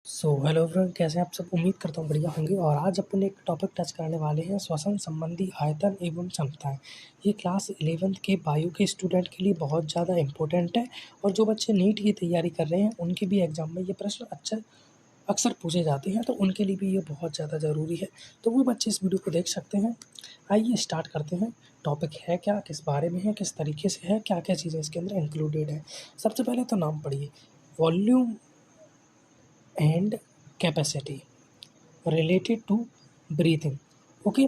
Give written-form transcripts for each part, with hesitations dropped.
Hello everyone, कैसे हैं आप सब। उम्मीद करता हूँ बढ़िया होंगे। और आज अपन एक टॉपिक टच करने वाले हैं, श्वसन संबंधी आयतन एवं क्षमताएं। ये क्लास 11th के बायो के स्टूडेंट के लिए बहुत ज़्यादा इम्पोर्टेंट है। और जो बच्चे नीट की तैयारी कर रहे हैं उनके भी एग्जाम में ये प्रश्न अक्सर पूछे जाते हैं, तो उनके लिए भी ये बहुत ज़्यादा ज़रूरी है। तो वो बच्चे इस वीडियो को देख सकते हैं। आइए स्टार्ट करते हैं। टॉपिक है क्या, किस बारे में है, किस तरीके से है, क्या क्या चीज़ें इसके अंदर इंक्लूडेड है। सबसे पहले तो नाम पढ़िए, volume and capacity related to breathing. Okay,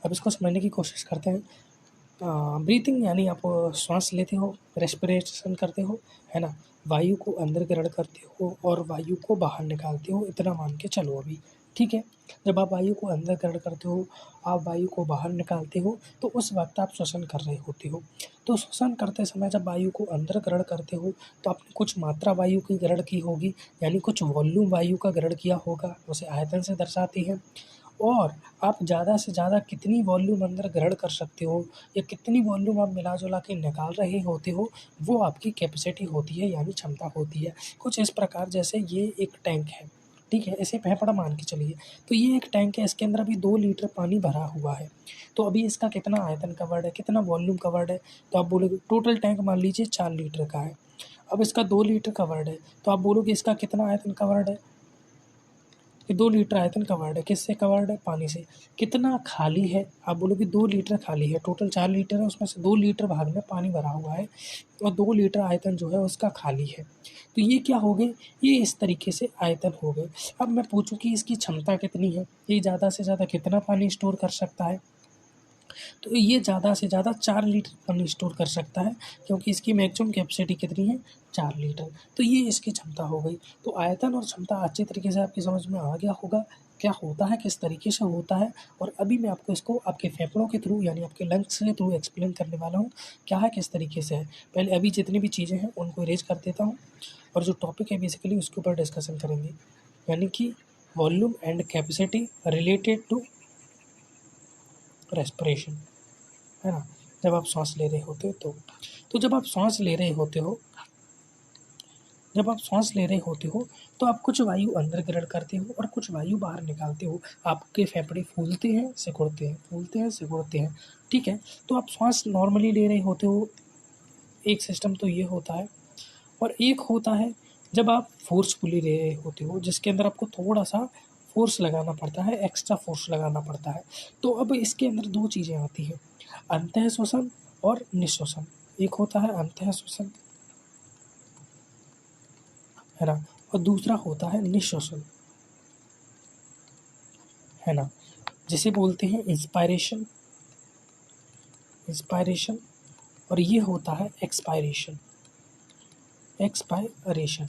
अब इसको समझने की कोशिश करते हैं। ब्रीथिंग यानी आप श्वास लेते हो, रेस्पिरेशन करते हो, है ना। वायु को अंदर ग्रहण करते हो और वायु को बाहर निकालते हो, इतना मान के चलो अभी। ठीक है, जब आप वायु को अंदर ग्रहण करते हो, आप वायु को बाहर निकालते हो, तो उस वक्त आप श्वसन कर रहे होते हो। तो श्वसन करते समय जब वायु को अंदर ग्रहण करते हो तो आपने कुछ मात्रा वायु की ग्रहण की होगी, यानी कुछ वॉल्यूम वायु का ग्रहण किया होगा, उसे आयतन से दर्शाती है। और आप ज़्यादा से ज़्यादा कितनी वॉल्यूम अंदर ग्रहण कर सकते हो या कितनी वॉल्यूम आप मिला जुला के निकाल रहे होते हो, वो आपकी कैपेसिटी होती है, यानी क्षमता होती है। कुछ इस प्रकार, जैसे ये एक टैंक है, ठीक है, इसे फेफड़ा मान के चलिए। तो ये एक टैंक है, इसके अंदर अभी 2 लीटर पानी भरा हुआ है। तो अभी इसका कितना आयतन कवर्ड है, कितना वॉल्यूम कवर्ड है, तो आप बोलोगे टोटल टैंक मान लीजिए 4 लीटर का है। अब इसका 2 लीटर कवर्ड है, तो आप बोलोगे इसका कितना आयतन कवर्ड है, कि 2 लीटर आयतन कवर्ड है। किससे कवर्ड है? पानी से। कितना खाली है? आप बोलोगे 2 लीटर खाली है। टोटल 4 लीटर है, उसमें से 2 लीटर भाग में पानी भरा हुआ है और 2 लीटर आयतन जो है उसका खाली है। तो ये क्या हो गए? ये इस तरीके से आयतन हो गए। अब मैं पूछूं कि इसकी क्षमता कितनी है, ये ज़्यादा से ज़्यादा कितना पानी स्टोर कर सकता है, तो ये ज़्यादा से ज़्यादा 4 लीटर पानी स्टोर कर सकता है, क्योंकि इसकी मैक्सिमम कैपेसिटी कितनी है? 4 लीटर। तो ये इसकी क्षमता हो गई। तो आयतन और क्षमता अच्छी तरीके से आपकी समझ में आ गया होगा, क्या होता है, किस तरीके से होता है। और अभी मैं आपको इसको आपके फेफड़ों के थ्रू, यानी आपके लंग्स के थ्रू एक्सप्लेन करने वाला हूँ, क्या है, किस तरीके से है। पहले अभी जितनी भी चीज़ें हैं उनको इरेज कर देता हूँ, और जो टॉपिक है बेसिकली उसके ऊपर डिस्कशन करेंगे, यानी कि volume and capacity related to respiration, है ना। जब आप सांस ले रहे होते हो तो जब आप सांस ले रहे होते हो, तो आप कुछ वायु अंदर ग्रहण करते हो और कुछ वायु बाहर निकालते हो। आपके फेफड़े फूलते हैं, सिकुड़ते हैं, फूलते हैं, सिकुड़ते हैं। ठीक है, तो आप सांस नॉर्मली ले रहे होते हो, एक सिस्टम तो ये होता है। और एक होता है जब आप फोर्सफुली ले रहे होते हो, जिसके अंदर आपको थोड़ा सा फोर्स लगाना पड़ता है, एक्स्ट्रा फोर्स लगाना पड़ता है। तो अब इसके अंदर 2 चीज़ें आती हैं, अंतः श्वसन और निःश्वसन। एक होता है अंतः श्वसन, है ना, और दूसरा होता है निःश्वसन, है ना, जिसे बोलते हैं इंस्पायरेशन, और ये होता है एक्सपायरेशन। एक्सपायरेशन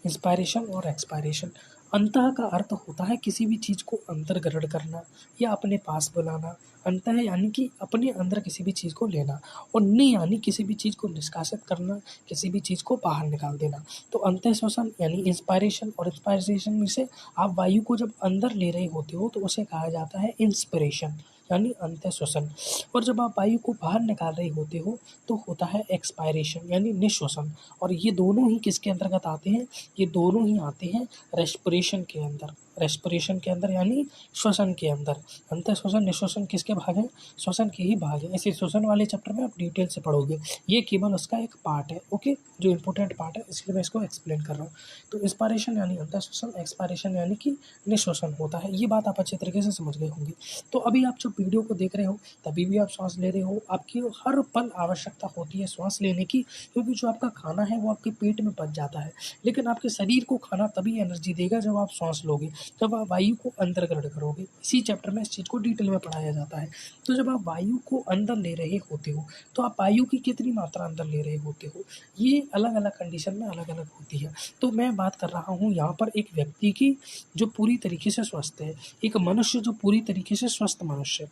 इंस्पायरेशन और एक्सपायरेशन। अंतः का अर्थ होता है किसी भी चीज़ को अंतर ग्रहण करना या अपने पास बुलाना। अंतः यानी कि अपने अंदर किसी भी चीज़ को लेना, और नि यानी किसी भी चीज़ को निष्कासित करना, किसी भी चीज़ को बाहर निकाल देना। तो अंतः श्वसन यानी इंस्पायरेशन, और इंस्पायरेशन में से आप वायु को जब अंदर ले रहे होते हो तो उसे कहा जाता है इंस्पिरेशन, यानी अंतः श्वसन। और जब आप वायु को बाहर निकाल रहे होते हो तो होता है एक्सपायरेशन, यानी निःश्वसन। और ये दोनों ही किसके अंतर्गत आते हैं? ये दोनों ही आते हैं रेस्पिरेशन के अंदर। रेस्पिरेशन के अंदर यानी श्वसन के अंदर। अंतः श्वसन निःश्वसन किसके भाग हैं? श्वसन के ही भाग हैं। इसे श्वसन वाले चैप्टर में आप डिटेल से पढ़ोगे, ये केवल उसका एक पार्ट है। ओके, जो इंपॉर्टेंट पार्ट है, इसलिए मैं इसको एक्सप्लेन कर रहा हूँ। तो इंस्पायरेशन यानी अंतः श्वसन, एक्सपायरेशन यानी कि निःश्वसन होता है। ये बात आप अच्छे तरीके से समझ गए होंगे। तो अभी आप जो वीडियो को देख रहे हो, तभी भी आप सांस ले रहे हो, आपकी हर पल आवश्यकता होती है सांस लेने की, क्योंकि जो आपका खाना है वो आपके पेट में पच जाता है। लेकिन आपके शरीर को खाना तभी एनर्जी देगा जब आप सांस लोगे, जब आप वायु को अंदर ग्रहण करोगे। इसी चैप्टर में इस चीज़ को डिटेल में पढ़ाया जाता है। तो जब आप वायु को अंदर ले रहे होते हो तो आप वायु की कितनी मात्रा अंदर ले रहे होते हो, ये अलग अलग कंडीशन में अलग अलग होती है। तो मैं बात कर रहा हूँ यहाँ पर एक व्यक्ति की जो पूरी तरीके से स्वस्थ है, एक मनुष्य जो पूरी तरीके से स्वस्थ मनुष्य,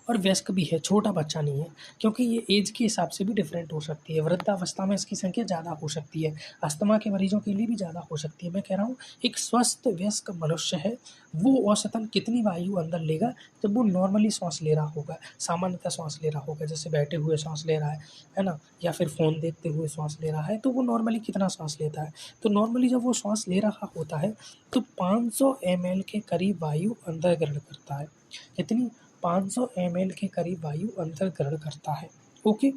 और वयस्क भी है, छोटा बच्चा नहीं है, क्योंकि ये एज के हिसाब से भी डिफरेंट हो सकती है। वृद्धावस्था में इसकी संख्या ज़्यादा हो सकती है, अस्थमा के मरीजों के लिए भी ज़्यादा हो सकती है। मैं कह रहा हूँ एक स्वस्थ वयस्क मनुष्य है, वो औसतन कितनी वायु अंदर लेगा जब वो नॉर्मली सांस ले रहा होगा, सामान्यतः सांस ले रहा होगा, जैसे बैठे हुए सांस ले रहा है ना, या फिर फ़ोन देखते हुए सांस ले रहा है, तो वो नॉर्मली कितना सांस लेता है। तो नॉर्मली जब वो सांस ले रहा होता है तो 500 ml के करीब वायु अंदर ग्रहण करता है। कितनी? 500 ml के करीब वायु अंदर ग्रहण करता है। ओके,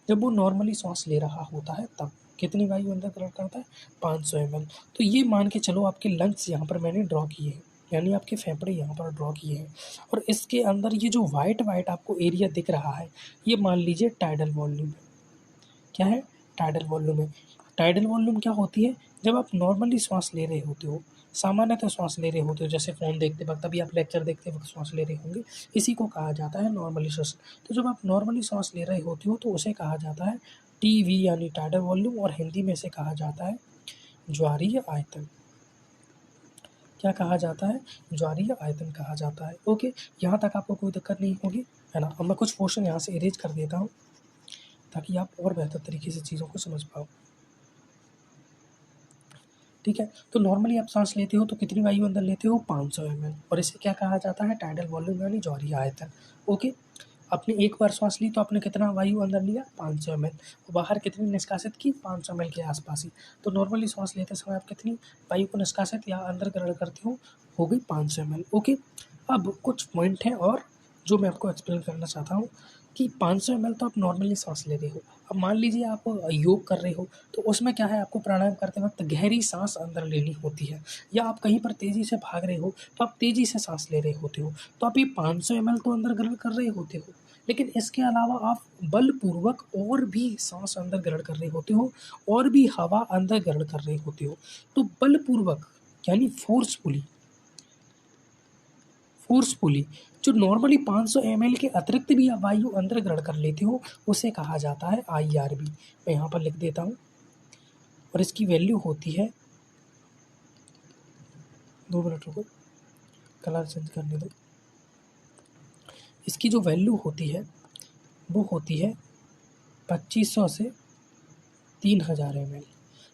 जब वो नॉर्मली सांस ले रहा होता है तब कितनी वायु अंदर ग्रहण करता है? 500 ml। तो ये मान के चलो आपके लंग्स यहाँ पर मैंने ड्रॉ किए हैं, यानी आपके फेफड़े यहाँ पर ड्रॉ किए हैं, और इसके अंदर ये जो वाइट वाइट आपको एरिया दिख रहा है, ये मान लीजिए टाइडल वॉल्यूम है। क्या है? टाइडल वॉल्यूम है। टाइडल वॉल्यूम क्या होती है? जब आप नॉर्मली सांस ले रहे होते हो, सामान्यतः सांस ले रहे होते हो, जैसे फ़ोन देखते वक्त, अभी आप लेक्चर देखते वक्त सांस ले रहे होंगे, इसी को कहा जाता है नॉर्मली श्वसन। तो जब आप नॉर्मली सांस ले रहे होते हो तो उसे कहा जाता है टीवी यानी टाइडल वॉल्यूम, और हिंदी में इसे कहा जाता है ज्वारीय आयतन। क्या कहा जाता है? ज्वारीय आयतन कहा जाता है। ओके, यहाँ तक आपको कोई दिक्कत नहीं होगी, है ना। अब मैं कुछ क्वेश्चन यहाँ से इरेज कर देता हूँ ताकि आप और बेहतर तरीके से चीज़ों को समझ पाओ। ठीक है, तो नॉर्मली आप सांस लेते हो तो कितनी वायु अंदर लेते हो? 500 ml, और इसे क्या कहा जाता है? टाइडल वॉल्यूम यानी ज्वारीय आयतन। ओके, आपने एक बार सांस ली तो आपने कितना वायु अंदर लिया? 500 ml, और बाहर कितनी निष्कासित की? 500 ml के आसपास ही। तो नॉर्मली सांस लेते समय आप कितनी वायु को निष्कासित या अंदर ग्रहण करते हो गई 500 ml। ओके, अब कुछ पॉइंट हैं और जो मैं आपको एक्सप्लेन करना चाहता हूँ कि 500 ml तो आप नॉर्मली सांस ले रहे हो। अब मान लीजिए आप योग कर रहे हो, तो उसमें क्या है, आपको प्राणायाम करते वक्त गहरी सांस अंदर लेनी होती है, या आप कहीं पर तेज़ी से भाग रहे हो तो आप तेज़ी से सांस ले रहे होते हो, तो आप ये 500 ml तो अंदर ग्रहण कर रहे होते हो, लेकिन इसके अलावा आप बलपूर्वक और भी सांस अंदर ग्रहण कर रहे होते हो, और भी हवा अंदर ग्रहण कर रहे होते हो। तो बलपूर्वक यानी फोर्सफुली जो नॉर्मली 500 ml के अतिरिक्त भी आप वायु अंदर ग्रहण कर लेते हो, उसे कहा जाता है IRB। मैं यहाँ पर लिख देता हूँ, और इसकी वैल्यू होती है, 2 मिनट रुको, कलर चेंज करने दो। इसकी जो वैल्यू होती है वो होती है 2500 से 3000 ml।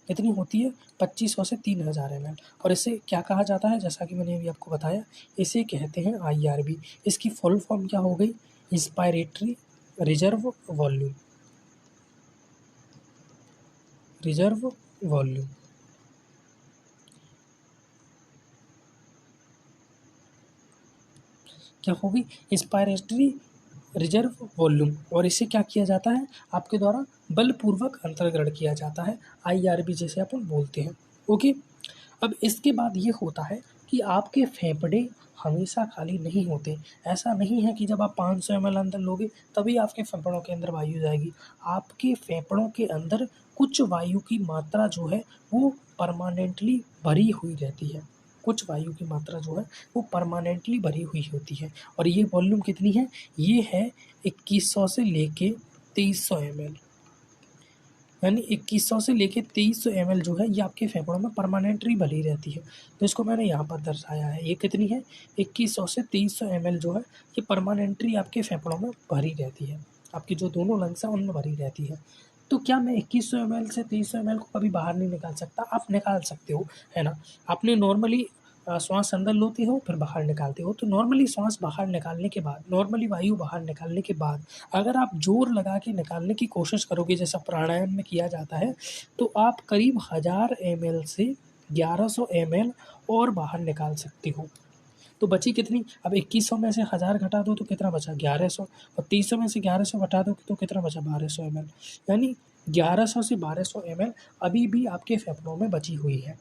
कितनी होती है? 2500 से 3000 ml। और इसे क्या कहा जाता है? जैसा कि मैंने अभी आपको बताया, इसे कहते हैं IRB। इसकी फुल फॉर्म क्या हो गई? Inspiratory reserve volume. Reserve volume क्या होगी? इंस्पायरेटरी रिजर्व वॉल्यूम, और इसे क्या किया जाता है? आपके द्वारा बलपूर्वक अंतर्ग्रहण किया जाता है, IRB जिसे अपन बोलते हैं। ओके, अब इसके बाद ये होता है कि आपके फेफड़े हमेशा खाली नहीं होते। ऐसा नहीं है कि जब आप 500 ml अंदर लोगे तभी आपके फेफड़ों के अंदर वायु जाएगी। आपके फेफड़ों के अंदर कुछ वायु की मात्रा जो है वो परमानेंटली भरी हुई रहती है। कुछ वायु की मात्रा जो है वो परमानेंटली भरी हुई होती है, और ये वॉल्यूम कितनी है? ये है 2100 से लेके 2300 ml, यानी 2100 से लेके 2300 ml जो है ये आपके फेफड़ों में परमानेंटली भरी रहती है। तो इसको मैंने यहाँ पर दर्शाया है, ये कितनी है? 2100 से 2300 ml जो है ये परमानेंटली आपके फेफड़ों में भरी रहती है, आपकी जो दोनों लंग्स हैं उनमें भरी रहती है। तो क्या मैं 2100 ml से 2300 ml को कभी बाहर नहीं निकाल सकता? आप निकाल सकते हो, है ना। आपने नॉर्मली श्वास अंदर लेते हो फिर बाहर निकालते हो, तो नॉर्मली श्वास बाहर निकालने के बाद, नॉर्मली वायु बाहर निकालने के बाद अगर आप जोर लगा के निकालने की कोशिश करोगे जैसा प्राणायाम में किया जाता है, तो आप करीब 1000 ml से 1100 ml और बाहर निकाल सकते हो। तो बची कितनी? अब 2100 में से 1000 घटा दो तो कितना बचा? 1100, और 300 में से 1100 घटा दो तो कितना बचा? 1200 ml, यानी 1100 से 1200 ml अभी भी आपके फेफड़ों में बची हुई है।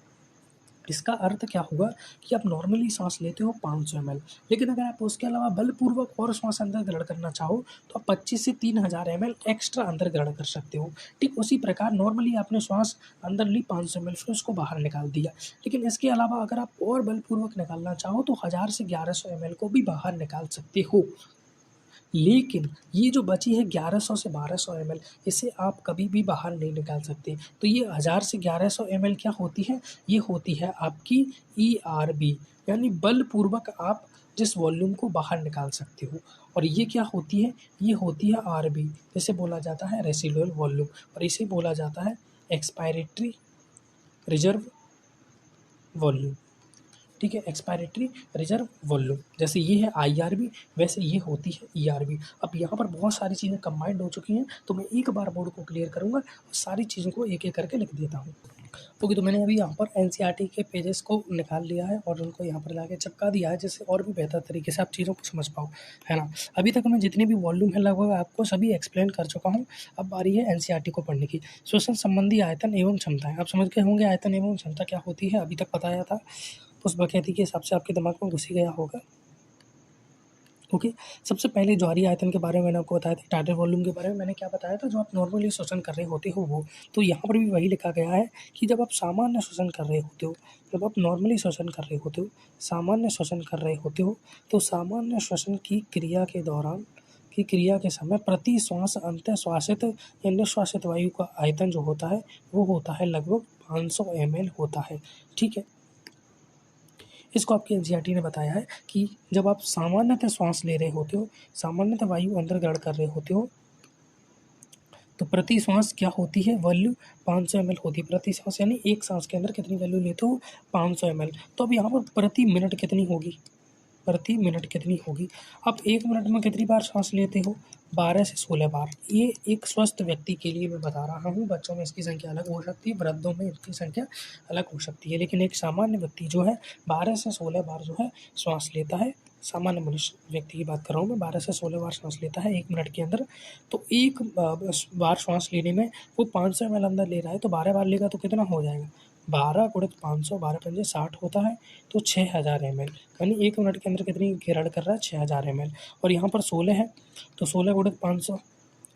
इसका अर्थ क्या हुआ कि आप नॉर्मली सांस लेते हो 500 ml, लेकिन अगर आप उसके अलावा बलपूर्वक और श्वास अंदर ग्रहण करना चाहो तो आप 25 से 3000 ml एक्स्ट्रा अंदर ग्रहण कर सकते हो। ठीक उसी प्रकार नॉर्मली आपने श्वास अंदर ली 500 ml, फिर उसको बाहर निकाल दिया, लेकिन इसके अलावा अगर आप और बलपूर्वक निकालना चाहो तो 1000 से 1100 ml को भी बाहर निकाल सकते हो। लेकिन ये जो बची है 1100 से 1200 ml, इसे आप कभी भी बाहर नहीं निकाल सकते। तो ये 1000 से 1100 ml क्या होती है? ये होती है आपकी ERB, यानी बलपूर्वक आप जिस वॉल्यूम को बाहर निकाल सकते हो। और ये क्या होती है, ये होती है आरबी, जिसे बोला जाता है रेसिडुअल वॉल्यूम, और इसे बोला जाता है एक्सपायरेटरी रिजर्व वॉल्यूम। ठीक है, एक्सपायरेटरी रिजर्व वॉल्यूम। जैसे ये है आईआरबी, वैसे ये होती है ईआरबी। अब यहाँ पर बहुत सारी चीज़ें कंबाइंड हो चुकी हैं, तो मैं एक बार बोर्ड को क्लियर करूँगा और सारी चीज़ों को एक एक करके लिख देता हूँ। ओके, तो मैंने अभी यहाँ पर एनसीईआरटी के पेजेस को निकाल लिया है और उनको यहाँ पर लाके चिपका दिया है, जिससे और भी बेहतर तरीके से आप चीज़ों को समझ पाओ, है ना। अभी तक मैं जितनी भी वॉल्यूम है लगभग आपको सभी एक्सप्लेन कर चुका हूँ। अब बारी है एनसीईआरटी को पढ़ने की। श्वसन संबंधी आयतन एवं क्षमताएं। आप समझ गए होंगे आयतन एवं क्षमता क्या होती है, अभी तक बताया था, उस बखैती के हिसाब से आपके दिमाग में घुस ही गया होगा। ओके, सबसे पहले ज्वारीय आयतन के बारे में मैंने आपको बताया था। टाइडल वॉल्यूम के बारे में मैंने क्या बताया था, जो आप नॉर्मली श्वसन कर रहे होते हो वो। तो यहाँ पर भी वही लिखा गया है कि जब आप सामान्य श्वसन कर रहे होते हो, जब आप नॉर्मली श्वसन कर रहे होते हो, सामान्य श्वसन कर रहे होते हो, तो सामान्य श्वसन की क्रिया के दौरान की क्रिया के समय प्रति श्वास अंतः श्वासित या निश्वासित वायु का आयतन जो होता है वो होता है लगभग 500 ml होता है। ठीक है, इसको आपकी एनसीईआरटी ने बताया है कि जब आप सामान्यतः श्वास ले रहे होते हो, सामान्यतः वायु अंदर ग्रहण कर रहे होते हो, तो प्रति श्वास क्या होती है, वैल्यू 500 ml होती है प्रति श्वास, यानी एक सांस के अंदर कितनी वैल्यू लेते हो, 500 ml। तो अब यहाँ पर प्रति मिनट कितनी होगी, प्रति मिनट कितनी होगी। आप एक मिनट में कितनी बार सांस लेते हो, 12 से 16 बार। ये एक स्वस्थ व्यक्ति के लिए मैं बता रहा हूँ, बच्चों में इसकी संख्या अलग हो सकती है, वृद्धों में इसकी संख्या अलग हो सकती है, लेकिन एक सामान्य व्यक्ति जो है 12 से 16 बार जो है श्वास लेता है। सामान्य मनुष्य व्यक्ति की बात कर रहा हूँ मैं, 12 से 16 बार सांस लेता है एक मिनट के अंदर। तो एक बार श्वास लेने में वो 500 ml अंदर ले रहा है, तो 12 बार लेगा तो कितना हो जाएगा, 12 गुणित 500, 12 पंजे 60 होता है, तो 6000 ml, यानी एक मिनट के अंदर कितनी ग्रहण कर रहा है, 6000 ml। और यहाँ पर 16 है, तो 16 गुणित 500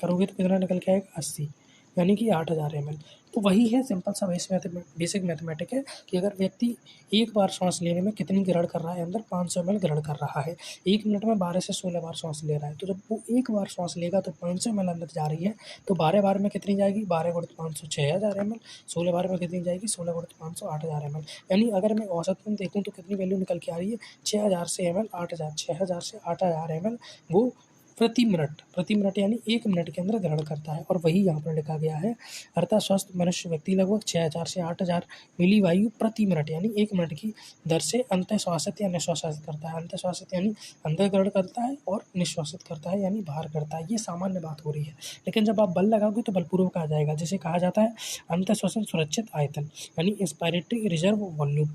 करोगे तो कितना निकल के आएगा, 80, यानी कि 8000 ml। तो वही है, सिंपल सा बेसिक मैथमेटिक है कि अगर व्यक्ति एक बार श्वास लेने में कितनी ग्रहण कर रहा है, अंदर 500 ml ग्रहण कर रहा है, एक मिनट में 12 से 16 बार श्वास ले रहा है, तो जब वो एक बार श्वास लेगा तो 500 ml अंदर जा रही है, तो 12 बार में कितनी जाएगी, 12 गुणित 500 6000 ml, 16 बार में कितनी जाएगी, 16 गुणित 500 8000 ml। यानी अगर मैं औसत में देखूँ तो कितनी वैल्यू निकल के आ रही है, 6000 से ml 8000, 6000 से 8000 ml वो प्रति मिनट यानी एक मिनट के अंदर ग्रहण करता है। और वही यहाँ पर लिखा गया है, अर्थात स्वस्थ मनुष्य व्यक्ति लगभग 6000 से 8000 मिली वायु प्रति मिनट यानी एक मिनट की दर से अंतः श्वासित या निश्वासित करता है। अंतः श्वासित यानी अंदर ग्रहण करता है और निश्वासित करता है यानी बाहर करता है। ये सामान्य बात हो रही है, लेकिन जब आप बल लगाओगे तो बलपूर्वक आ जाएगा, जिसे कहा जाता है अंतः श्वसन सुरक्षित आयतन यानी इंस्पायरेटरी रिजर्व वॉल्यूम।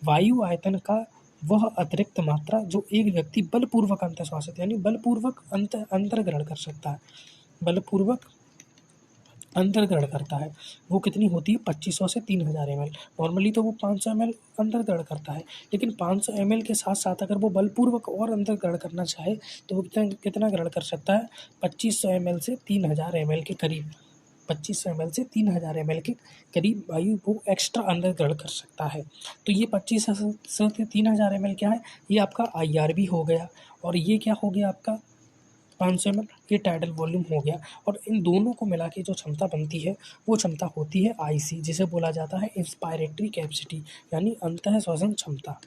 वायु आयतन का वह अतिरिक्त मात्रा जो एक व्यक्ति बलपूर्वक अंतःश्वासित यानी बलपूर्वक अंतर्ग्रहण कर सकता है, बलपूर्वक अंतर्ग्रहण करता है, वो कितनी होती है, 2500 से 3000 ml। नॉर्मली तो वो 500 ml अंतर्ग्रहण करता है, लेकिन 500 ml के साथ साथ अगर वो बलपूर्वक और अंतर्ग्रहण करना चाहे तो वो कितना ग्रहण कर सकता है, 2500 ml से 3000 ml के करीब, 2500 ml से 3000 ml के करीब वायु को एक्स्ट्रा अंदर ग्रहण कर सकता है। तो ये 2500 से 3000 ml क्या है, ये आपका आईआरबी हो गया, और ये क्या हो गया आपका 500 ml, ये टाइडल वॉल्यूम हो गया। और इन दोनों को मिला के जो क्षमता बनती है वो क्षमता होती है आईसी, जिसे बोला जाता है इंस्पायरेटरी कैपेसिटी यानी अंतः श्वसन क्षमता।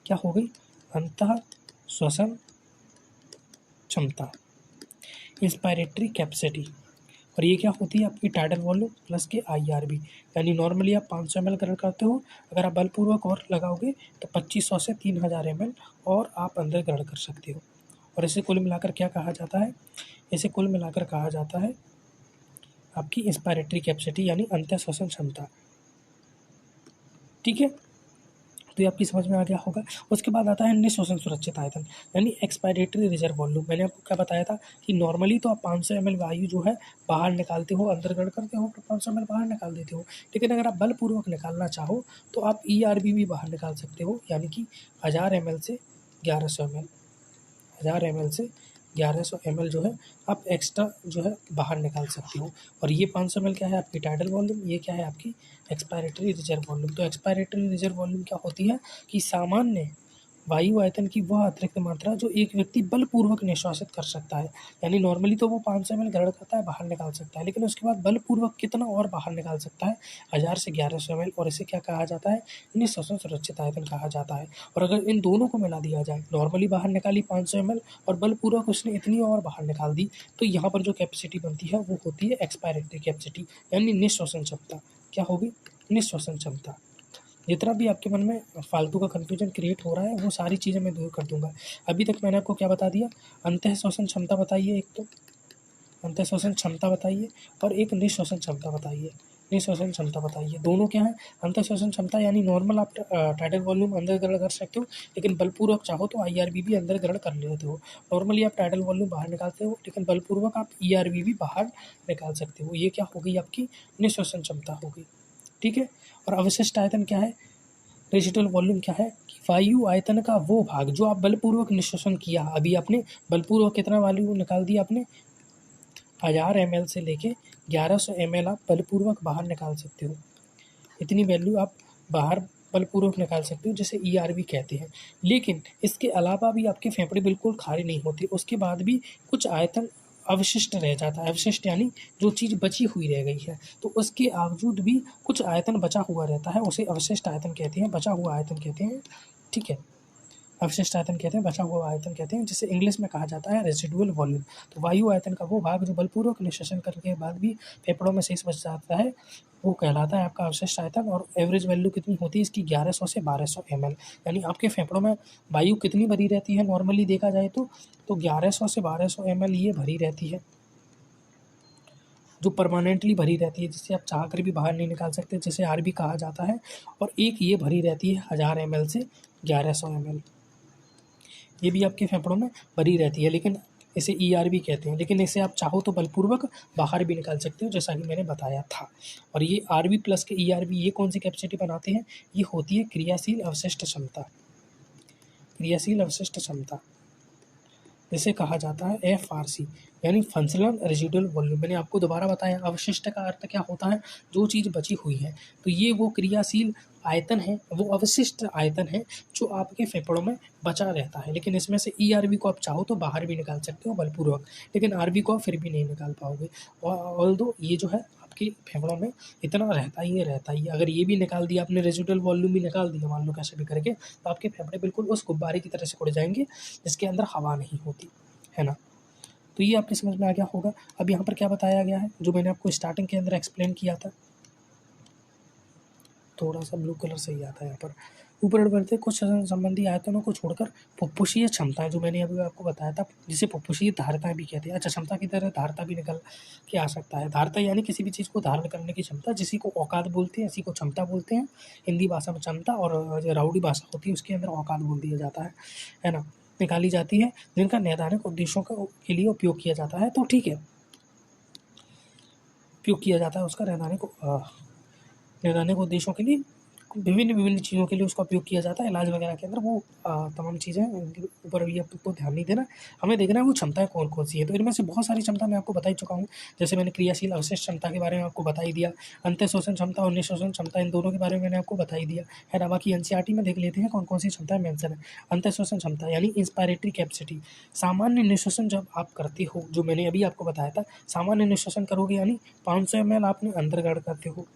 क्या हो गई, अंतः श्वसन क्षमता, इंस्पायरेटरी कैपेसिटी। और ये क्या होती है, आपकी टाइडल वॉल्यूम प्लस के आईआरबी, यानी नॉर्मली आप 500 ml ग्रहण करते हो, अगर आप बलपूर्वक और लगाओगे तो 2500 से 3000 ml और आप अंदर ग्रहण कर सकते हो। और इसे कुल मिलाकर क्या कहा जाता है, इसे कुल मिलाकर कहा जाता है आपकी इंस्पायरेटरी कैपेसिटी यानी अंतः श्वसन क्षमता। ठीक है, तो ये आपकी समझ में आ गया होगा। उसके बाद आता है निश्वसन सुरक्षित आयतन यानी एक्सपायरेटरी रिजर्व वॉल्यूम। मैंने आपको क्या बताया था कि नॉर्मली तो आप 500 ml वायु जो है बाहर निकालते हो, अंदर ग्रहण करते हो, तो 500 ml बाहर निकाल देते हो, लेकिन अगर आप बलपूर्वक निकालना चाहो तो आप ईआरबी भी बाहर निकाल सकते हो, यानी कि 1000 ml से 1100 ml, 1000 ml से 1100 ml जो है आप एक्स्ट्रा जो है बाहर निकाल सकते हो। और ये 500 ml क्या है, आपकी टाइडल वॉल्यूम, ये क्या है, आपकी एक्सपायरेटरी रिजर्व वॉल्यूम। तो एक्सपायरेटरी रिजर्व वॉल्यूम क्या होती है कि सामान्य वायु आयतन की वह अतिरिक्त मात्रा जो एक व्यक्ति बलपूर्वक निश्वासित कर सकता है। यानी नॉर्मली तो वो 500 ml ग्रहण करता है, बाहर निकाल सकता है, लेकिन उसके बाद बलपूर्वक कितना और बाहर निकाल सकता है, 1000 से 1100 ml, और इसे क्या कहा जाता है, निःश्वसन सुरक्षित आयतन कहा जाता है। और अगर इन दोनों को मिला दिया जाए, नॉर्मली बाहर निकाली 500 ml और बलपूर्वक उसने इतनी और बाहर निकाल दी, तो यहाँ पर जो कैपेसिटी बनती है वो होती है एक्सपायरेटरी कैपेसिटी, यानी निःश्वसन क्षमता। क्या होगी? निःश्वसन क्षमता। जितना भी आपके मन में फालतू का कन्फ्यूजन क्रिएट हो रहा है वो सारी चीज़ें मैं दूर कर दूंगा। अभी तक मैंने आपको क्या बता दिया? अंतः श्वसन क्षमता बताइए, एक तो अंतः श्वसन क्षमता बताइए, और एक निःश्वसन क्षमता बताइए। निःश्वसन क्षमता बताइए, दोनों क्या है? अंतः श्वसन क्षमता यानी नॉर्मल आप टाइटल वॉल्यूम अंदर ग्रहण कर सकते हो, लेकिन बलपूर्वक चाहो तो IRV भी अंदर ग्रहण कर लेते हो। नॉर्मली आप टाइटल वॉल्यूम बाहर निकालते हो, लेकिन बलपूर्वक आप ERV भी बाहर निकाल सकते हो। ये क्या हो गई? आपकी निःश्वसन क्षमता हो गई। ठीक है। और अवशिष्ट आयतन क्या है? रेजिडुअल वॉल्यूम क्या है? कि वायु आयतन का वो भाग जो आप बलपूर्वक निःश्वसन किया। अभी आपने बलपूर्वक कितना वायु निकाल दिया? आपने 1000 ml से लेके 1100 ml आप बलपूर्वक बाहर निकाल सकते हो। इतनी वैल्यू आप बाहर बलपूर्वक निकाल सकते हो, जिसे ERV कहते हैं। लेकिन इसके अलावा भी आपके फेफड़े बिल्कुल खाली नहीं होते, उसके बाद भी कुछ आयतन अवशिष्ट रह जाता है। अवशिष्ट यानी जो चीज़ बची हुई रह गई है, तो उसके बावजूद भी कुछ आयतन बचा हुआ रहता है, उसे अवशिष्ट आयतन कहते हैं, बचा हुआ आयतन कहते हैं। ठीक है, अवशिष्ट आयतन कहते हैं, बचा हुआ आयतन कहते हैं, जिसे इंग्लिश में कहा जाता है रेजिडुअल वॉल्यूम। तो वायु आयतन का वो भाग जो बलपूर्वक निःश्वसन करने के बाद भी फेफड़ों में शेष बच जाता है, वो कहलाता है आपका अवशिष्ट आयतन। और एवरेज वैल्यू कितनी होती है इसकी? 1100 से 1200 ml। यानी आपके फेफड़ों में वायु कितनी भरी रहती है नॉर्मली देखा जाए तो 1100 से 1200 ml ये भरी रहती है, जो परमानेंटली भरी रहती है, जिसे आप चाह कर भी बाहर नहीं निकाल सकते, जिसे RB कहा जाता है। और एक ये भरी रहती है 1000 ml से 1100 ml, ये भी आपके फेफड़ों में भरी रहती है, लेकिन इसे ERB कहते हैं। लेकिन इसे आप चाहो तो बलपूर्वक बाहर भी निकाल सकते हो, जैसा कि मैंने बताया था। और ये RB प्लस के ERB ये कौन सी कैपेसिटी बनाते हैं? ये होती है क्रियाशील अवशिष्ट क्षमता। क्रियाशील अवशिष्ट क्षमता जिसे कहा जाता है FRC, यानी फंक्शनल रेजिडुअल वॉल्यूम। मैंने आपको दोबारा बताया, अवशिष्ट का अर्थ क्या होता है? जो चीज़ बची हुई है। तो ये वो क्रियाशील आयतन है, वो अवशिष्ट आयतन है जो आपके फेफड़ों में बचा रहता है। लेकिन इसमें से ERB को आप चाहो तो बाहर भी निकाल सकते हो बलपूर्वक, लेकिन RB को आप फिर भी नहीं निकाल पाओगे। ऑल्दो ये जो है आपके फेफड़ों में इतना रहता ही रहता ही है। अगर ये भी निकाल दिया आपने, रेजिडुअल वॉल्यूम भी निकाल दिया मान लो कैसे भी करके, तो आपके फेफड़े बिल्कुल उस गुब्बारे की तरह से उड़ जाएंगे जिसके अंदर हवा नहीं होती है ना। तो ये आपके समझ में आ गया होगा। अब यहाँ पर क्या बताया गया है, जो मैंने आपको स्टार्टिंग के अंदर एक्सप्लेन किया था, थोड़ा सा ब्लू कलर से ही आता है यहाँ पर। ऊपर बढ़ते कुछ संबंधी आयतनों को छोड़कर फुफ्फुसीय क्षमताएं, जो मैंने अभी आपको बताया था, जिसे फुफ्फुसीय धारता भी कहते हैं। अच्छा, क्षमता की तरह धारता भी निकल के आ सकता है। धारता यानी किसी भी चीज़ को धारण करने की क्षमता, जिसी को औकात बोलते हैं, इसी को क्षमता बोलते हैं। हिंदी भाषा में क्षमता, और जो राउडी भाषा होती है उसके अंदर औकात बोल दिया जाता है ना। निकाली जाती है, जिनका नैदानिक उद्देश्यों के लिए उपयोग किया जाता है। तो ठीक है, उपयोग किया जाता है उसका नैदानिक उद्देश्यों के लिए, विभिन्न चीज़ों के लिए उसका उपयोग किया जाता है। इलाज वगैरह के अंदर वो तमाम चीज़ें, उनके ऊपर भी आपको ध्यान नहीं देना, हमें देखना है वो क्षमताएं कौन कौन सी है। तो इनमें से बहुत सारी क्षमता मैं आपको बता ही चुका हूँ। जैसे मैंने क्रियाशील अवशिष्ट क्षमता के बारे में आपको बता ही दिया, अंतः शोषण क्षमता और निःशोषण क्षमता, इन दोनों के बारे में मैंने आपको बता ही दिया है ना। बाकी NCERT में देख लेते हैं कौन कौन सी क्षमताएं मेंशन है। अंतः शोषण क्षमता यानी इंस्पायरेटरी कैपेसिटी। सामान्य निःशोषण जब आप करते हो, जो मैंने अभी आपको बताया था, सामान्य निःशोषण करोगे यानी 500 ml आपने अंदर ग्रहण करते हो,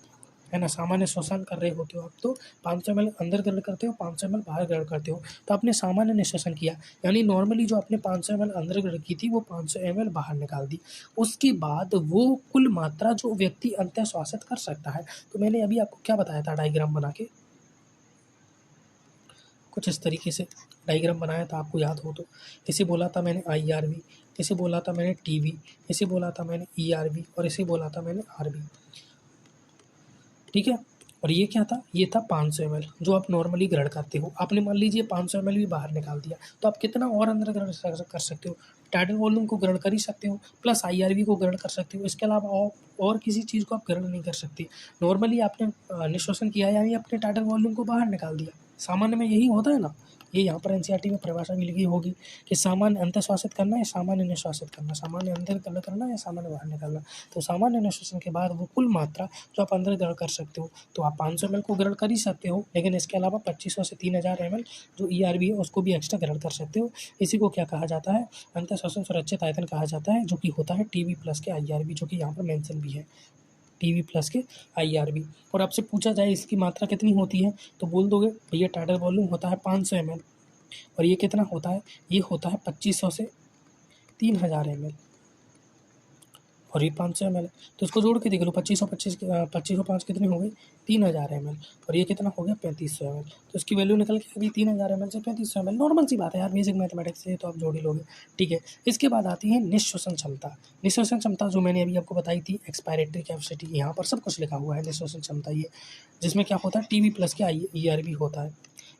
है ना। सामान्य श्वसन कर रहे होते हो आप, तो 500 ml अंदर ग्रहण करते हो, 500 ml बाहर ग्रहण करते हो। तो आपने सामान्य निःश्वसन किया, यानी नॉर्मली जो आपने 500 ml अंदर ग्रहण की थी वो 500 ml बाहर निकाल दी। उसके बाद वो कुल मात्रा जो व्यक्ति अंतः श्वासित कर सकता है, तो मैंने अभी आपको क्या बताया था डायग्राम बना के, कुछ इस तरीके से डायग्राम बनाया था, आपको याद हो तो। इसे बोला था मैंने IRV, इसे बोला था मैंने TV, इसे बोला था मैंने ERV, और इसे बोला था मैंने RB। ठीक है। और ये क्या था? ये था 500 ml जो आप नॉर्मली ग्रहण करते हो। आपने मान लीजिए 500 ml भी बाहर निकाल दिया, तो आप कितना और अंदर ग्रहण कर सकते हो? टाइटल वॉल्यूम को ग्रहण कर ही सकते हो, प्लस IRV को ग्रहण कर सकते हो। इसके अलावा और किसी चीज़ को आप ग्रहण नहीं कर सकते। नॉर्मली आपने निःश्वसन किया, यानी आपने टाइटल वॉल्यूम को बाहर निकाल दिया, सामान्य में यही होता है ना, ये यहाँ पर एनसीईआरटी में परिभाषा भी लिखी होगी कि सामान्य अंतःश्वासित करना या सामान्य निश्वासित करना, सामान्य अंदर ग्रहण करना या सामान्य बाहर निकालना। तो सामान्य निश्वासन के बाद वो कुल मात्रा जो आप अंदर ग्रहण कर सकते हो, तो आप 500 ml को ग्रहण कर ही सकते हो, लेकिन इसके अलावा 2500 से 3000 ml जो ईआरबी है उसको भी एक्स्ट्रा ग्रहण कर सकते हो। इसी को क्या कहा जाता है, अंतःश्वासन सुरक्षित आयतन कहा जाता है, जो कि होता है टीवी प्लस के आईआरबी, जो कि यहाँ पर मेंशन भी है, टीवी प्लस के आईआरबी। और आपसे पूछा जाए इसकी मात्रा कितनी होती है, तो बोल दोगे भैया टाइडल वॉल्यूम होता है 500 ml, और ये कितना होता है, ये होता है 2500 से 3000 ml, और ये 500 ml है। तो इसको जोड़ के देख लो, 2505 कितनी हो गई, 3000 ml, और ये कितना हो गया 3500 ml। तो इसकी वैल्यू निकल के अभी 3000 ml से 3500 ml, नॉर्मल सी बात है यार, बेसिक मैथमेटिक्स से तो आप जोड़ ही लोगे, ठीक है। इसके बाद आती है निःश्वसन क्षमता। निःश्वसन क्षमता जो मैंने अभी आपको बताई थी, एक्सपायरेटरी कैपेसिटी, यहाँ पर सब कुछ लिखा हुआ है निःश्वसन क्षमता ये, जिसमें क्या होता है टीवी प्लस के ईआरबी होता है।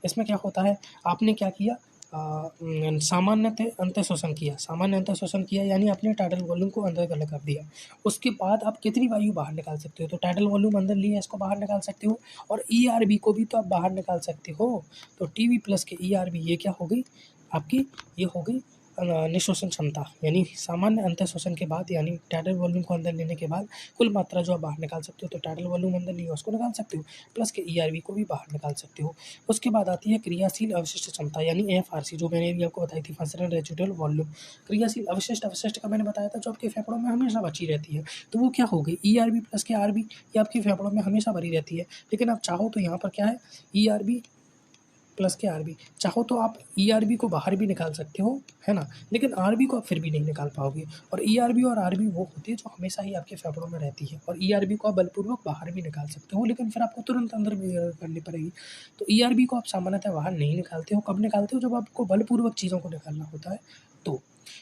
इसमें क्या होता है, आपने क्या किया, सामान्य अंतःश्वसन किया, सामान्य अंतःश्वसन किया यानी आपने टाइडल वॉल्यूम को अंदर कर दिया। उसके बाद आप कितनी वायु बाहर निकाल सकते हो, तो टाइडल वॉल्यूम अंदर लिया, इसको बाहर निकाल सकते हो, और ईआरबी को भी तो आप बाहर निकाल सकते हो। तो टीवी प्लस के ईआरबी ये क्या हो गई आपकी, ये हो गई निःश्वसन क्षमता, यानी सामान्य अंतःश्वसन के बाद, यानी टाइडल वॉल्यूम को अंदर लेने के बाद कुल मात्रा जो आप बाहर निकाल सकते हो, तो टाइडल वॉल्यूम अंदर लिया उसको निकाल सकते हो, प्लस के ईआरबी को भी बाहर निकाल सकते हो। उसके बाद आती है क्रियाशील अवशिष्ट क्षमता, यानी एफआरसी, जो मैंने अभी आपको बताई थी, फंक्शनल रेजिडुअल वॉल्यूम। क्रियाशील अवशिष्ट का मैंने बताया था, जो आपके फेफड़ों में हमेशा बची रहती है, तो वो क्या हो गई, ईआरबी प्लस के आरबी, ये आपके फेफड़ों में हमेशा भरी रहती है। लेकिन आप चाहो तो यहाँ पर क्या है, ईआरबी प्लस के आरबी, चाहो तो आप ईआरबी को बाहर भी निकाल सकते हो, है ना, लेकिन आरबी को आप फिर भी नहीं निकाल पाओगे। और ईआरबी और आरबी वो होती है जो हमेशा ही आपके फेफड़ों में रहती है, और ईआरबी को आप बलपूर्वक बाहर भी निकाल सकते हो, लेकिन फिर आपको तुरंत अंदर भी करनी पड़ेगी। तो ईआरबी को आप सामान्यतः बाहर नहीं निकालते हो, कब निकालते हो, जब आपको बलपूर्वक चीज़ों को निकालना होता है।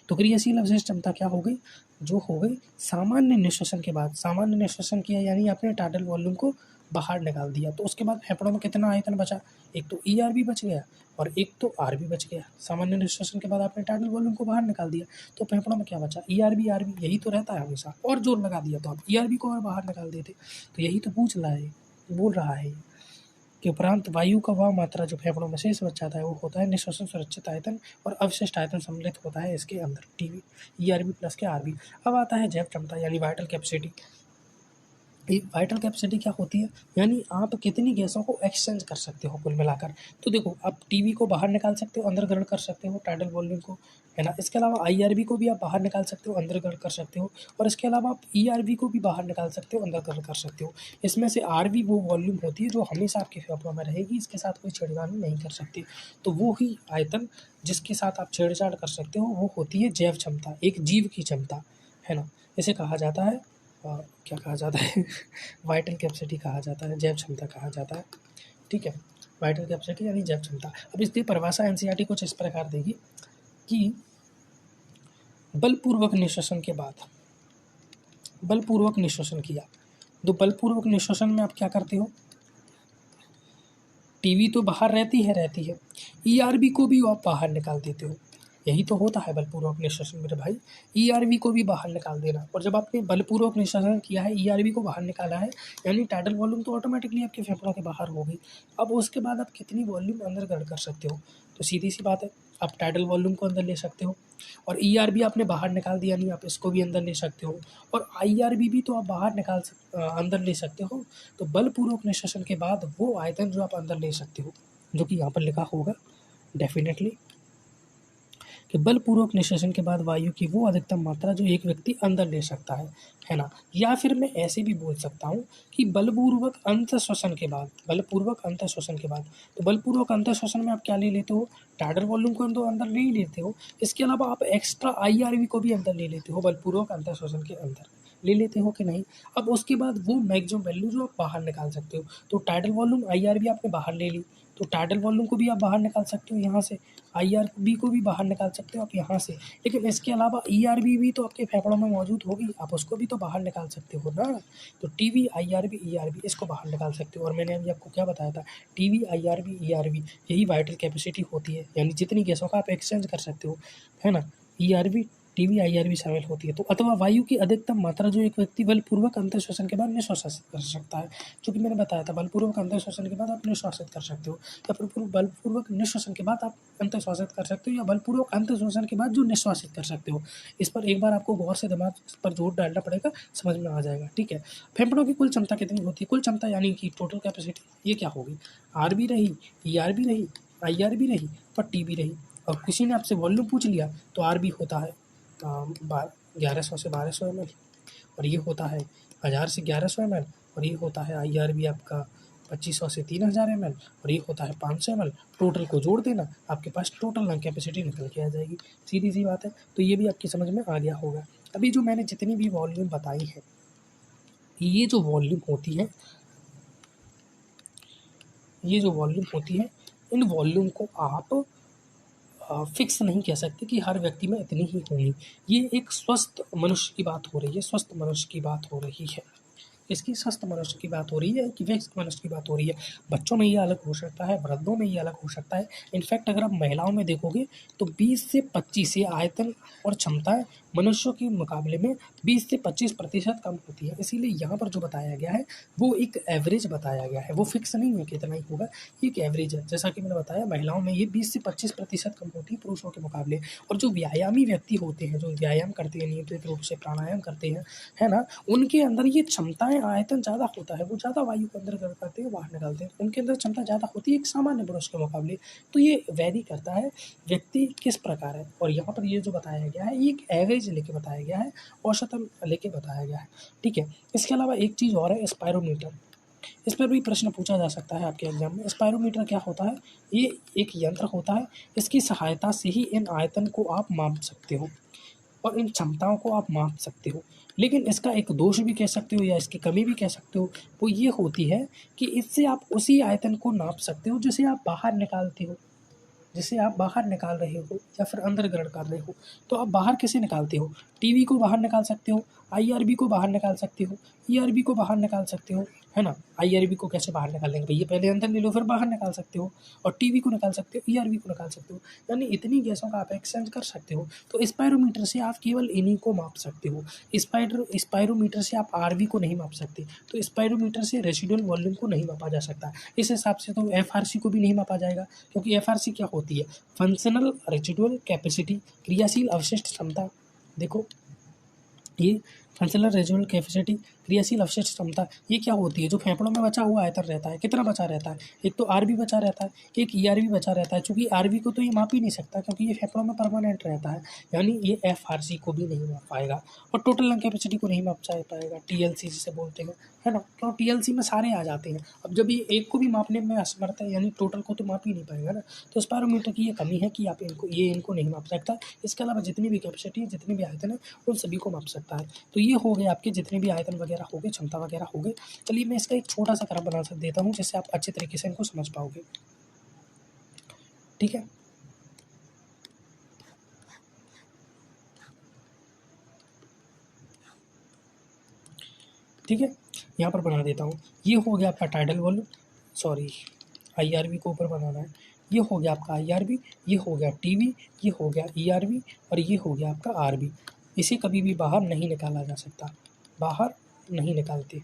तो क्रियाशील अवशिष्ट क्षमता क्या हो गई, जो हो गई सामान्य निःश्वसन के बाद, सामान्य निःश्वसन किया यानी आपने टाइडल वॉल्यूम को बाहर निकाल दिया, तो उसके बाद फेफड़ों में कितना आयतन बचा, एक तो ईआरबी बच गया और एक तो आरबी बच गया। सामान्य निःश्वसन के बाद आपने टाइडल वॉल्यूम को बाहर निकाल दिया, तो फेफड़ों में क्या बचा, ईआरबी आरबी, यही तो रहता है हमेशा, और जोर लगा दिया तो आप ईआरबी को और बाहर निकाल देते। तो यही तो पूछ रहा है, बोल रहा है के उपरांत वायु का वह मात्रा जो फेफड़ों में शेष बच जाता है, वो होता है निःश्वसन सुरक्षित आयतन, और अवशिष्ट आयतन सम्मिलित होता है इसके अंदर, टीवी ईआरबी प्लस के आरबी। अब आता है जैव क्षमता, यानी वाइटल कैपेसिटी। वाइटल कैपेसिटी क्या होती है, यानी आप कितनी गैसों को एक्सचेंज कर सकते हो कुल मिलाकर। तो देखो, आप टीवी को बाहर निकाल सकते हो, अंदर ग्रहण कर सकते हो टाइडल वॉल्यूम को, है ना। इसके अलावा आईआरबी को भी आप बाहर निकाल सकते हो, अंदर ग्रहण कर सकते हो, और इसके अलावा आप ईआरबी को भी बाहर निकाल सकते हो, अंदर ग्रहण कर सकते हो। इसमें से आरबी वो वॉल्यूम होती है जो हमेशा आपके फेफड़ों में रहेगी, इसके साथ कोई छेड़खानी नहीं कर सकती। तो वो ही आयतन जिसके साथ आप छेड़छाड़ कर सकते हो, वो होती है जैव क्षमता, एक जीव की क्षमता, है ना। इसे कहा जाता है क्या कहा जाता है वाइटल कैपेसिटी कहा जाता है, जैव क्षमता कहा जाता है, ठीक है। वाइटल कैपेसिटी यानी जैव क्षमता। अब इसकी परिभाषा एनसीईआरटी कुछ इस प्रकार देगी कि बलपूर्वक निःश्वसन के बाद, बलपूर्वक निःश्वसन किया, तो बलपूर्वक निःश्वसन में आप क्या करते हो, टीवी तो बाहर रहती है, ईआरबी को भी आप बाहर निकाल देते हो, यही तो होता है बलपूर्वक निःश्वसन मेरे भाई, ईआरबी को भी बाहर निकाल देना। और जब आपने बलपूर्वक निःश्वसन किया है, ईआरबी को बाहर निकाला है, यानी टाइडल वॉल्यूम तो ऑटोमेटिकली आपके फेफड़ों के बाहर हो गई। अब उसके बाद आप कितनी वॉल्यूम अंदर ग्रहण कर सकते हो, तो सीधी सी बात है, आप टाइडल वॉल्यूम को अंदर ले सकते हो, और ईआरबी आपने बाहर निकाल दिया, नहीं आप इसको भी अंदर ले सकते हो, और आईआरबी भी तो आप बाहर अंदर ले सकते हो। तो बलपूर्वक निःश्वसन के बाद वो आयतन जो आप अंदर ले सकते हो, जो कि यहाँ पर लिखा होगा डेफिनेटली, कि बलपूर्वक निःश्वसन के बाद वायु की वो अधिकतम मात्रा जो एक व्यक्ति अंदर ले सकता है ना। या फिर मैं ऐसे भी बोल सकता हूँ कि बलपूर्वक अंतःश्वसन के बाद, बलपूर्वक अंतःश्वसन के बाद, तो बलपूर्वक अंतःश्वसन में आप क्या ले लेते हो, टाइडल वॉल्यूम को तो अंदर नहीं लेते हो, इसके अलावा आप एक्स्ट्रा आईआरबी को भी अंदर ले लेते हो, बलपूर्वक अंतःश्वसन के अंदर ले लेते हो कि नहीं। अब उसके बाद वो मैक्सिमम वैल्यू जो आप बाहर निकाल सकते हो, तो टाइडल वॉल्यूम आईआरबी आपने बाहर ले ली, तो टाइडल वॉल्यूम को भी आप बाहर निकाल सकते हो यहाँ से, आईआरबी को भी बाहर निकाल सकते हो आप यहाँ से, लेकिन इसके अलावा ईआरबी भी तो आपके फेफड़ों में मौजूद होगी, आप उसको भी तो बाहर निकाल सकते हो ना। तो टीवी आईआरबी ईआरबी इसको बाहर निकाल सकते हो। और मैंने अभी आपको क्या बताया था, टीवी आईआरबी ईआरबी यही वाइटल कैपेसिटी होती है, यानी जितनी गैसों का आप एक्सचेंज कर सकते हो, है ना। ईआरबी टीबी आईआरबी शामिल होती है। तो अथवा वायु की अधिकतम मात्रा जो एक व्यक्ति बलपूर्वक अंतर श्वसन के बाद निश्वासित कर सकता है, जो कि मैंने बताया था बलपूर्वक अंतर श्वसन के बाद आप निश्वासित कर सकते हो, या फिर बलपूर्वक निश्वासन के बाद आप अंतर श्वासित कर सकते हो, या बलपूर्वक अंतर श्वसन के बाद जो निश्वासित कर सकते हो। इस पर एक बार आपको गौर से दिमाग पर जोर डालना पड़ेगा, समझ में आ जाएगा। ठीक है, फेफड़ों की कुल क्षमता कितनी होती है? कुल क्षमता यानी कि टोटल कैपेसिटी, ये क्या होगी? आरबी रही, ईआरबी रही, आईआरबी रही और टीबी रही। और किसी ने आपसे वॉल्यूम पूछ लिया तो आरबी होता है 1100 से 1200 ml, और ये होता है 1000 से 1100 ml, और ये होता है आईआरबी आपका 2500 से 3000 ml, और ये होता है 500 ml। टोटल को जोड़ देना, आपके पास टोटल लंग कैपेसिटी निकल के आ जाएगी। सीधी सी बात है। तो ये भी आपकी समझ में आ गया होगा। अभी जो मैंने जितनी भी वॉल्यूम बताई है, ये जो वॉल्यूम होती है, इन वॉल्यूम को आप फिक्स नहीं कह सकते कि हर व्यक्ति में इतनी ही होंगी। ये एक स्वस्थ मनुष्य की बात हो रही है, स्वस्थ मनुष्य की बात हो रही है। इसकी स्वस्थ मनुष्य की बात हो रही है कि व्यस्क मनुष्य की बात हो रही है। बच्चों में ये अलग हो सकता है, वृद्धों में ये अलग हो सकता है। इनफैक्ट अगर आप महिलाओं में देखोगे तो 20 से 25 ये आयतन और क्षमताएं मनुष्यों के मुकाबले में 20 से 25% कम होती है। इसीलिए यहाँ पर जो बताया गया है वो एक एवरेज बताया गया है, वो फिक्स नहीं है कि इतना ही होगा, ये एक एवरेज है। जैसा कि मैंने बताया महिलाओं में ये 20 से 25% कम होती है पुरुषों के मुकाबले। और जो व्यायामी व्यक्ति होते हैं, जो व्यायाम करते हैं, नियमित रूप से प्राणायाम करते हैं, है ना, उनके अंदर ये क्षमताएं आयतन ज़्यादा होता है, वो ज़्यादा वायु को अंदर करते हैं, बाहर निकालते हैं, उनके अंदर क्षमता ज़्यादा होती है एक सामान्य पुरुष के मुकाबले। तो ये वैरी करता है व्यक्ति किस प्रकार है। और यहाँ पर ये जो बताया गया है ये एक एवरेज लेके बताया गया है, औसतन लेके बताया गया है। ठीक है, इसके अलावा एक चीज़ और है, स्पायरोमीटर। इस पर भी प्रश्न पूछा जा सकता है आपके एग्जाम में। स्पायरोमीटर क्या होता है? ये एक यंत्र होता है, इसकी सहायता से ही इन आयतन को आप माप सकते हो और इन क्षमताओं को आप माप सकते हो। लेकिन इसका एक दोष भी कह सकते हो या इसकी कमी भी कह सकते हो, वो ये होती है कि इससे आप उसी आयतन को नाप सकते हो जिसे आप बाहर निकालते हो, जिसे आप बाहर निकाल रहे हो या फिर अंदर ग्रहण कर रहे हो। तो आप बाहर कैसे निकालते हो? टीवी को बाहर निकाल सकते हो, आईआरबी को बाहर निकाल सकते हो, ईआरबी को बाहर निकाल सकते हो, है ना। आईआरबी को कैसे बाहर निकालेंगे भैया? पहले अंदर ले लो फिर बाहर निकाल सकते हो। और टीवी को निकाल सकते हो, ईआरबी को निकाल सकते हो, यानी इतनी गैसों का आप एक्सचेंज कर सकते हो। तो स्पायरोमीटर से आप केवल इन्हीं को माप सकते हो। स्पायरोमीटर से आप आरवी को नहीं माप सकते। तो स्पायरोमीटर से रेसिडुअल वॉल्यूम को नहीं मापा जा सकता। इस हिसाब से तो एफआरसी को भी नहीं मापा जाएगा, क्योंकि एफआरसी क्या होती है? फंक्शनल रेसिडुअल कैपेसिटी, क्रियाशील अवशिष्ट क्षमता। देखो ये फंक्शनल रेसिडुअल कैपेसिटी, क्रियाशील अवशिष्ट क्षमता, ये क्या होती है? जो फेफड़ों में बचा हुआ आयतन रहता है, कितना बचा रहता है? एक तो आरबी बचा रहता है, एक ईआरबी बचा रहता है। चूंकि आरबी को तो ये माप ही नहीं सकता क्योंकि ये फेफड़ों में परमानेंट रहता है, यानी ये एफआरसी को भी नहीं माप पाएगा। और टोटल लंग कैपेसिटी को नहीं माप पाएगा, टीएलसी जिसे बोलते हैं, है ना। क्यों? टीएलसी में सारे आ जाते हैं। अब जब ये एक को भी मापने में असमर्थ है, यानी टोटल को तो माप ही नहीं पाएगा ना। तो स्पायरोमीटर की ये कमी है कि आप इनको नहीं माप सकता। इसके अलावा जितनी भी कैपेसिटी है, जितनी भी आयतन है, उन सभी को माप सकता है। तो ये हो गए आपके जितने भी आयतन वगैरह हो गए, क्षमता वगैरह हो गए। चलिए मैं इसका एक छोटा सा ग्राफ बना देता हूँ जिससे आप अच्छे तरीके से इनको समझ पाओगे। ठीक है, ठीक है, यहाँ पर बना देता हूँ। ये हो गया आपका टाइडल वॉल्यूम, सॉरी आईआरबी को ऊपर बनाना है। ये हो गया आपका आईआरबी, ये हो गया टीवी, ये हो गया ईआरबी और ये हो गया आपका आरबी। इसे कभी भी बाहर नहीं निकाला जा सकता, बाहर नहीं निकालते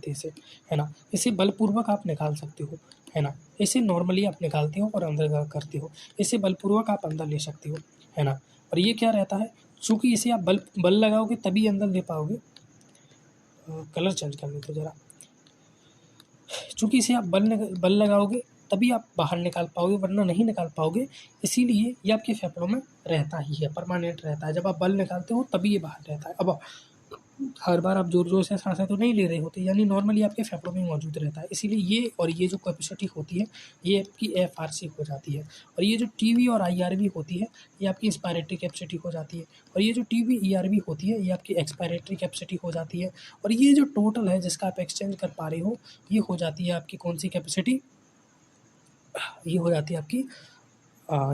इसे, है ना। इसे बलपूर्वक आप निकाल सकते हो, है ना। इसे नॉर्मली आप निकालते हो और अंदर करते हो, इसे बलपूर्वक आप अंदर ले सकते हो, है ना। और ये क्या रहता है? चूँकि इसे आप बल लगाओगे तभी अंदर ले पाओगे। कलर चेंज कर लेते ज़रा। चूँकि इसे आप बल लगाओगे तभी आप बाहर निकाल पाओगे, वरना नहीं निकाल पाओगे। इसीलिए ये आपके फेफड़ों में रहता ही है, परमानेंट रहता है। जब आप बल निकालते हो तभी ये बाहर रहता है। अब हर बार आप ज़ोर से सांसें तो नहीं ले रहे होते, यानी नॉर्मली आपके फेफड़ों में मौजूद रहता है। इसीलिए ये और ये जो कैपेसिटी होती है ये आपकी एफआरसी हो जाती है। और ये जो टीवी और आईआरबी होती है ये आपकी इंस्पायरेटरी कैपेसिटी हो जाती है। और ये जो टीवी ईआरबी होती है ये आपकी एक्सपायरेटरी कैपेसिटी हो जाती है। और ये जो टोटल है जिसका आप एक्सचेंज कर पा रहे हो, ये हो जाती है आपकी कौन सी कैपेसिटी? ये हो जाती है आपकी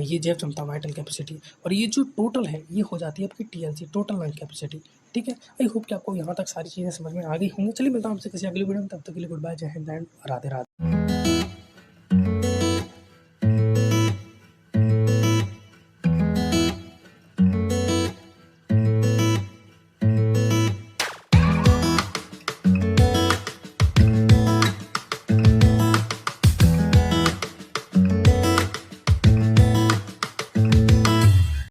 ये जैव क्षमता, वाइटल कैपेसिटी। और ये जो टोटल है ये हो जाती है आपकी टीएलसी, टोटल लंग कैपेसिटी। ठीक है, आई होप कि आपको यहाँ तक सारी चीज़ें समझ में आ गई होंगी। चलिए मिलता हूँ आपसे किसी अगली वीडियो में, तब तक के लिए गुड बाय, जय हिंद एंड राधे राधे।